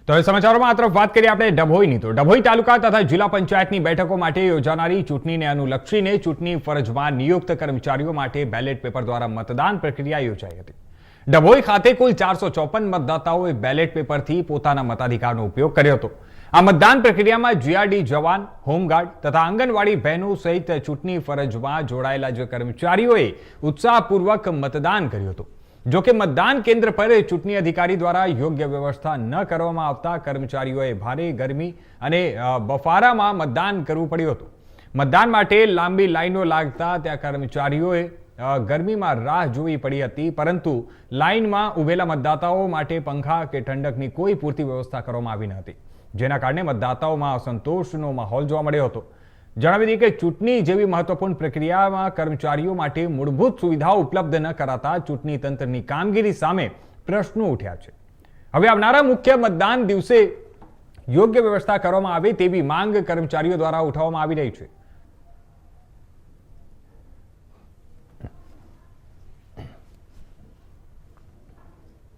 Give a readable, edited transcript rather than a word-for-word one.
તો હવે સમાચારોમાં આ તરફ વાત કરીએ આપણે ડભોઈની. તો ડભોઈ તાલુકા તથા જિલ્લા પંચાયતની બેઠકો માટે યોજાનારી ચૂંટણીને અનુલક્ષીને ચૂંટણી ફરજમાં નિયુક્ત કર્મચારીઓ માટે બેલેટ પેપર દ્વારા મતદાન પ્રક્રિયા યોજાઈ હતી. ડભોઈ ખાતે કુલ 454 મતદાતાઓએ બેલેટ પેપરથી પોતાના મતાધિકારનો ઉપયોગ કર્યો હતો. આ મતદાન પ્રક્રિયામાં જીઆરડી જવાન, હોમગાર્ડ તથા આંગણવાડી બહેનો સહિત ચૂંટણી ફરજમાં જોડાયેલા જે કર્મચારીઓએ ઉત્સાહપૂર્વક મતદાન કર્યું હતું. જોકે મતદાન કેન્દ્ર પર ચૂંટણી અધિકારી દ્વારા યોગ્ય વ્યવસ્થા ન કરવામાં આવતા કર્મચારીઓએ ભારે ગરમી અને બફારામાં મતદાન કરવું પડ્યું હતું. મતદાન માટે લાંબી લાઈનો લાગતા ત્યાં કર્મચારીઓએ ગરમીમાં રાહ જોવી પડી હતી, પરંતુ લાઈનમાં ઉભેલા મતદાતાઓ માટે પંખા કે ઠંડકની કોઈ પૂરતી વ્યવસ્થા કરવામાં આવી ન હતી, જેના કારણે મતદાતાઓમાં અસંતોષનો માહોલ જોવા મળ્યો હતો. જણાવી દઈએ કે ચૂંટણી જેવી મહત્વપૂર્ણ પ્રક્રિયામાં કર્મચારીઓ માટે મૂળભૂત સુવિધાઓ ઉપલબ્ધ ન કરાતા ચૂંટણી તંત્રની કામગીરી સામે પ્રશ્નો ઉઠ્યા છે. હવે આવનારા મુખ્ય મતદાન દિવસે યોગ્ય વ્યવસ્થા કરવામાં આવે તેવી માંગ કર્મચારીઓ દ્વારા ઉઠાવવામાં આવી રહી છે.